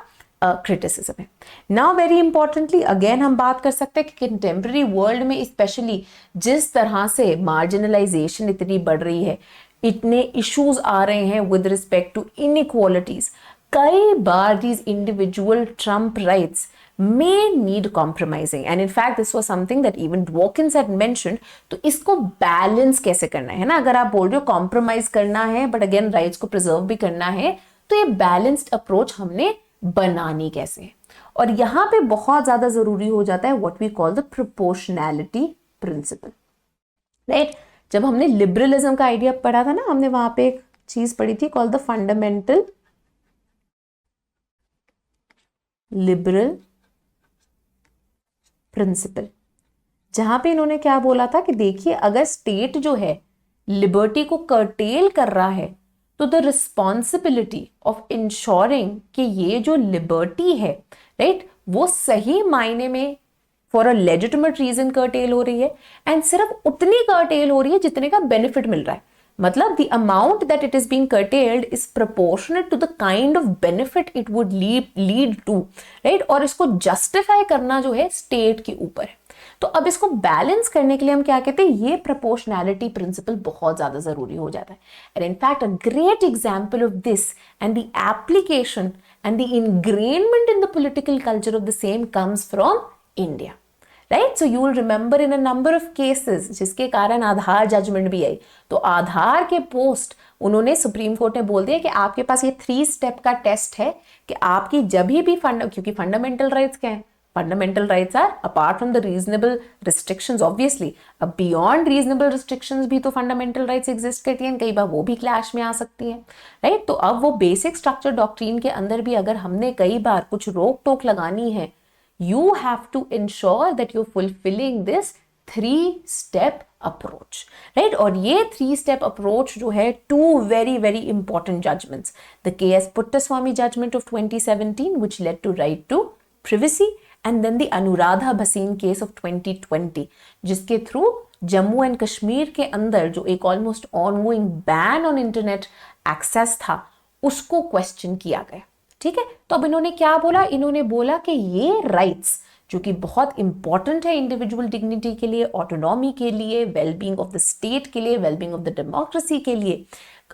क्रिटिसिज्म है। नाउ वेरी इंपॉर्टेंटली अगेन हम बात कर सकते हैं कि कंटेम्प्रेरी वर्ल्ड में स्पेशली जिस तरह से मार्जिनलाइजेशन इतनी बढ़ रही है, इतने इश्यूज आ रहे हैं विद रिस्पेक्ट टू इनइक्वालिटीज, कई बार these individual trump rights may need compromising, and in fact this was something that even Dworkin had mentioned। तो इसको बैलेंस कैसे करना है ना, अगर आप बोल रहे हो कॉम्प्रोमाइज करना है बट अगेन राइट्स को प्रिजर्व भी करना है, तो ये बैलेंस्ड अप्रोच हमने बनानी कैसे है। और यहाँ पे बहुत ज्यादा जरूरी हो जाता है what we call the proportionality principle, right. जब हमने लिबरलिज्म का आइडिया पढ़ा था ना, हमने वहां पे एक चीज पढ़ी थी called the fundamental liberal principle, जहां पे इन्होंने क्या बोला था कि देखिए अगर स्टेट जो है लिबर्टी को कर्टेल कर रहा है, तो द रिस्पॉन्सिबिलिटी ऑफ इंश्योरिंग कि ये जो लिबर्टी है, राइट, वो सही मायने में for a legitimate reason curtail हो रही है, एंड सिर्फ उतनी कर्टेल हो रही है जितने का बेनिफिट मिल रहा है। मतलब the amount that it is being curtailed is proportionate to the kind of benefit it would lead to, right? और इसको justify करना जो है state के ऊपर है। तो अब इसको बैलेंस करने के लिए हम क्या कहते हैं, ये proportionality principle बहुत ज्यादा जरूरी हो जाता है। And in fact a great example of this and the application and the ingrainment in the political culture of the same comes from India, right. So you will remember in a number of cases जिसके कारण आधार जजमेंट भी आई, तो आधार के पोस्ट उन्होंने सुप्रीम कोर्ट ने बोल दिया कि आपके पास ये 3 स्टेप का टेस्ट है कि आपकी जब भी क्योंकि फंडामेंटल राइट्स क्या है, fundamental rights are apart from the reasonable restrictions, obviously अब बियॉन्ड रीजनेबल रिस्ट्रिक्शंस भी तो फंडामेंटल राइट्स एग्जिस्ट करती हैं, कई बार वो भी क्लैश में आ सकती हैं, राइट। तो अब वो बेसिक स्ट्रक्चर डॉक्ट्रीन के अंदर भी अगर हमने कई बार कुछ रोक टोक लगानी है, you have to ensure that you're fulfilling this 3-step approach, right? और ये 3 स्टेप अप्रोच जो है, 2 very very important judgments, the K S. Puttaswamy judgment of 2017 which led to right to privacy and then the Anuradha Bhasin case of 2020 जिसके थ्रू जम्मू एंड कश्मीर के अंदर जो एक almost ongoing ban on internet access था उसको क्वेश्चन किया गया। ठीक है, तो अब इन्होंने क्या बोला, इन्होंने बोला कि ये राइट्स जो कि बहुत इंपॉर्टेंट है इंडिविजुअल डिग्निटी के लिए, ऑटोनॉमी के लिए, वेलबींग ऑफ द स्टेट के लिए, वेलबींग ऑफ द डेमोक्रेसी के लिए,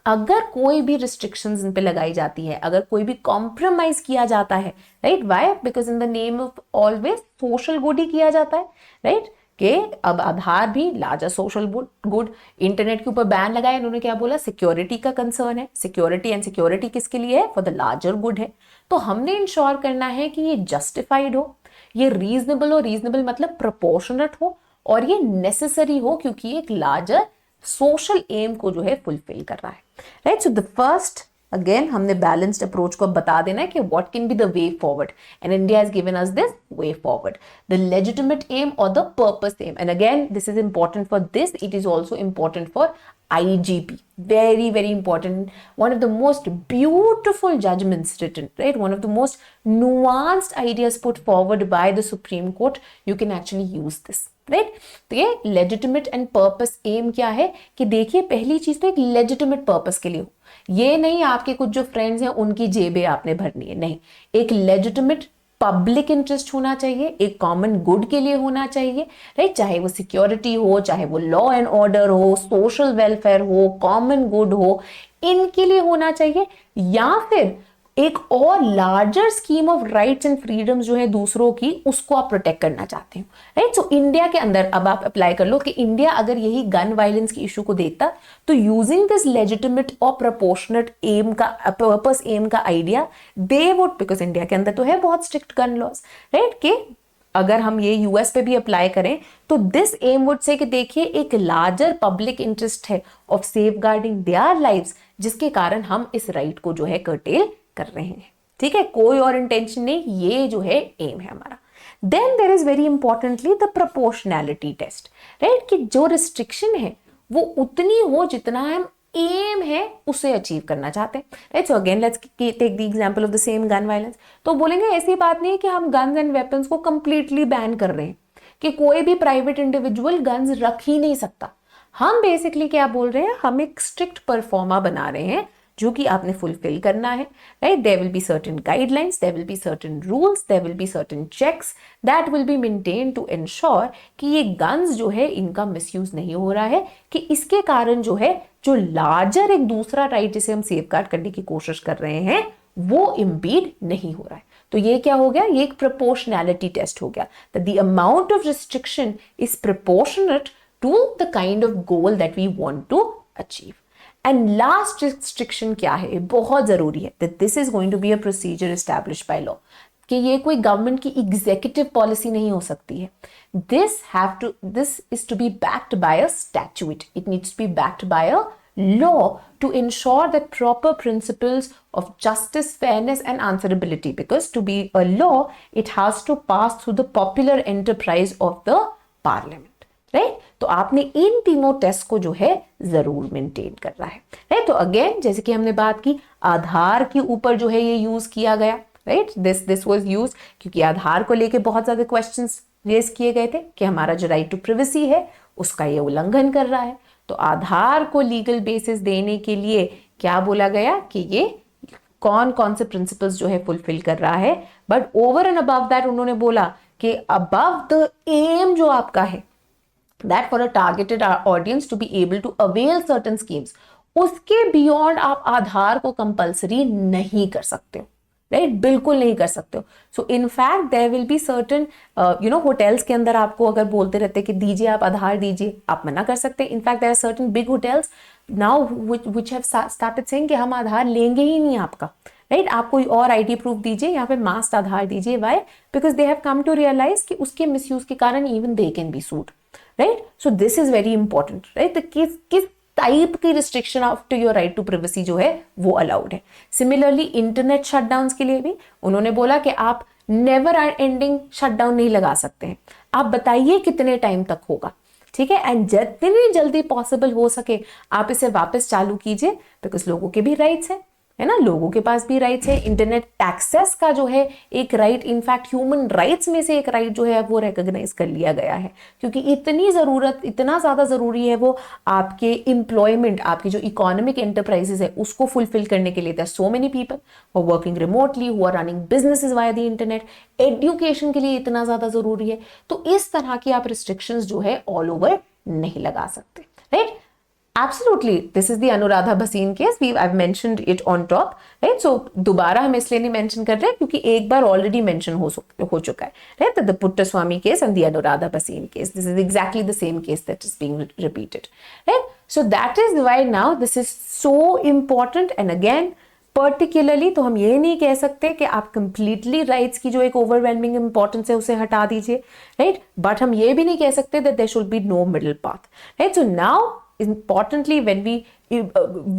अगर कोई भी रिस्ट्रिक्शंस इन पे लगाई जाती है, अगर कोई भी कॉम्प्रोमाइज किया जाता है, right, why, because in the name of always social good ही किया जाता है, राइट, कि अब आधार भी लार्जर सोशल गुड, इंटरनेट के ऊपर बैन लगाया, इन्होंने क्या बोला, सिक्योरिटी का कंसर्न है, सिक्योरिटी, एंड सिक्योरिटी किसके लिए है, फॉर द लार्जर गुड है। तो हमने इंश्योर करना है कि ये जस्टिफाइड हो, ये रीजनेबल हो, रीजनेबल मतलब प्रोपोर्शनेट हो, और ये नेसेसरी हो क्योंकि ये एक लार्जर सोशल एम को जो है फुलफिल कर रहा है, right. So the first, again हमने बैलेंस्ड अप्रोच को बता देना है कि what can be the way forward, and India has given us this way forward, the legitimate aim और the purpose aim, and again this is important for this, it is also important for IGP, very very important, one of the most beautiful judgments written, right, one of the most nuanced ideas put forward by the Supreme Court, you can actually use this, right। तो ये legitimate and purpose aim क्या है कि देखिए, पहली चीज तो एक legitimate purpose के लिए हो, ये नहीं आपके कुछ जो फ्रेंड्स हैं उनकी जेबें आपने भरनी है, नहीं, एक legitimate पब्लिक इंटरेस्ट होना चाहिए, एक कॉमन गुड के लिए होना चाहिए, राइट, चाहे वो सिक्योरिटी हो, चाहे वो लॉ एंड ऑर्डर हो, सोशल वेलफेयर हो, कॉमन गुड हो, इनके लिए होना चाहिए, या फिर एक और larger scheme of rights and freedoms जो है दूसरों की, उसको आप प्रोटेक्ट करना चाहते हो, राइट। सो इंडिया के अंदर अब आप अप्लाई कर लो कि इंडिया अगर यही गन वायलेंस की इशू को देखता, तो यूजिंग दिस लेजिटिमेट और प्रोपोर्शनेट एम का, पर्पस एम का idea, they would, because India के अंदर तो है बहुत स्ट्रिक्ट गन लॉज, राइट, कि अगर हम ये यूएस पे भी अप्लाई करें तो दिस एम वुड से कि देखिए एक लार्जर पब्लिक इंटरेस्ट है ऑफ सेफगार्डिंग देयर लाइव्स, जिसके कारण हम इस राइट को जो है कर्टेल कर रहे हैं, ठीक है, कोई और इंटेंशन नहीं, ये जो है एम है हमारा। Then there is very importantly the proportionality test, right, कि जो रिस्ट्रिक्शन है वो उतनी हो जितना हम एम है उसे अचीव करना चाहते हैं, right. So again let's take the example of the same gun violence. तो बोलेंगे ऐसी बात नहीं है कि हम गन्स एंड वेपन्स को कंप्लीटली बैन कर रहे हैं, कि कोई भी प्राइवेट इंडिविजुअल गन्स रख ही नहीं सकता। हम बेसिकली क्या बोल रहे हैं, हम एक स्ट्रिक्ट परफॉर्मा बना रहे हैं जो कि आपने फुलफिल करना है, right. There will be certain guidelines, there will be certain rules, there will be certain checks that will be maintain to ensure कि ये गन्स जो है इनका मिसयूज नहीं हो रहा है, कि इसके कारण जो है जो लार्जर एक दूसरा राइट जिसे हम सेफगार्ड करने की कोशिश कर रहे हैं वो इम्पीड नहीं हो रहा है। तो ये क्या हो गया, ये एक प्रोपोर्शनैलिटी टेस्ट हो गया, that the amount of restriction is proportionate to the kind of goal that we want to achieve. And last restriction क्या है, बहुत जरूरी है, that this is going to be a procedure established by law, कि ये कोई गवर्नमेंट की एग्जीक्यूटिव पॉलिसी नहीं हो सकती है। This is to be backed by a statute, it needs to be backed by a law to ensure that proper principles of justice, fairness and answerability, because to be a law it has to pass through the popular enterprise of the parliament, right। तो आपने इन तीनों टेस्ट को जो है जरूर मेंटेन करना है, राइट। तो अगेन जैसे कि हमने बात की, आधार के ऊपर जो है ये यूज किया गया, राइट, दिस वाज यूज क्योंकि आधार को लेके बहुत ज्यादा क्वेश्चंस रेज किए गए थे कि हमारा जो राइट टू प्रिवेसी है उसका ये उल्लंघन कर रहा है। तो आधार को लीगल बेसिस देने के लिए क्या बोला गया कि ये कौन कौन से प्रिंसिपल्स जो है फुलफिल कर रहा है, but over and above that उन्होंने बोला कि अबव द एम जो आपका है, that for a targeted audience to be able to avail certain schemes, उसके बियॉन्ड आप आधार को कंपल्सरी नहीं कर सकते हो, राइट, बिल्कुल नहीं कर सकते हो। So in fact there will be certain hotels के अंदर आपको अगर बोलते रहते कि दीजिए आप आधार दीजिए, आप मना कर सकते हैं। In fact there are certain big hotels now which have started saying कि हम आधार लेंगे ही नहीं आपका, राइट, आप कोई और आईडी प्रूफ दीजिए या फिर मास्ट आधार दीजिए। Why, because they have come to realise कि उसके मिसयूज के कारण even they can be sued, right. So this is very important, right, किस टाइप की restriction after your right to privacy जो है वो अलाउड है। सिमिलरली इंटरनेट शटडाउन्स के लिए भी उन्होंने बोला कि आप नेवर एंडिंग शटडाउन नहीं लगा सकते हैं, आप बताइए कितने टाइम तक होगा। ठीक है, एंड जितनी जल्दी पॉसिबल हो सके आप इसे वापस चालू कीजिए, बिकॉज लोगों के भी राइट्स हैं, है ना, लोगों के पास भी राइट्स है। इंटरनेट एक्सेस का जो है एक राइट, इनफैक्ट ह्यूमन राइट्स में से एक राइट जो है वो रिकॉग्नाइज कर लिया गया है, क्योंकि इतनी ज़रूरत, इतना ज़्यादा ज़रूरी है वो आपके एम्प्लॉयमेंट, आपकी जो इकोनॉमिक एंटरप्राइजेज है उसको फुलफिल करने के लिए। There so many people who are working remotely, who are running businesses via the internet, education के लिए इतना ज़्यादा ज़रूरी है। तो इस तरह की आप रिस्ट्रिक्शंस जो है ऑल ओवर नहीं लगा सकते, right. Absolutely, this is the Anuradha Bhasin case. I've mentioned it on top, right? So दोबारा हम इसलिए नहीं mention कर रहे क्योंकि एक बार already mention हो चुका है, right? The Puttaswamy case and the Anuradha Bhasin case. This is exactly the same case that is being repeated, right? So that is why now this is so important. And again, particularly तो हम ये नहीं कह सकते कि आप कंप्लीटली राइट्स की जो एक ओवरवेलमिंग इंपॉर्टेंस है उसे हटा दीजिए, राइट, बट हम ये भी नहीं कह सकते that there should be no middle path, right. So now importantly, when we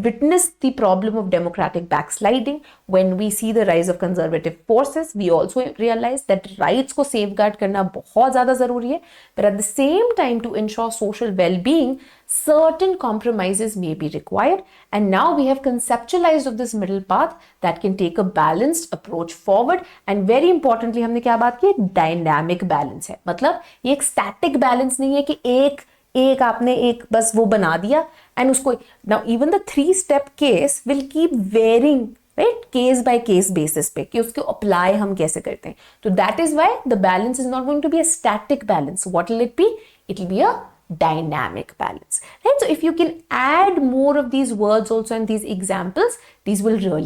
witness the problem of democratic backsliding, when we see the rise of conservative forces, we also realize that rights को safeguard करना बहुत ज़्यादा ज़रूरी है, but at the same time to ensure social well-being, certain compromises may be required, and now we have conceptualized of this middle path that can take a balanced approach forward, and very importantly हमने क्या बात की, dynamic balance है, मतलब ये एक static balance नहीं है कि एक आपने एक बस वो बना दिया एंड उसको। Now even the 3-step case will keep varying, right, case by case basis पे कि उसको अप्लाई हम कैसे करते हैं। तो that is why the balance is not going to be a static balance. What will it be? It will be a dynamic balance, right? So if you can add more of these words also and these examples, these will really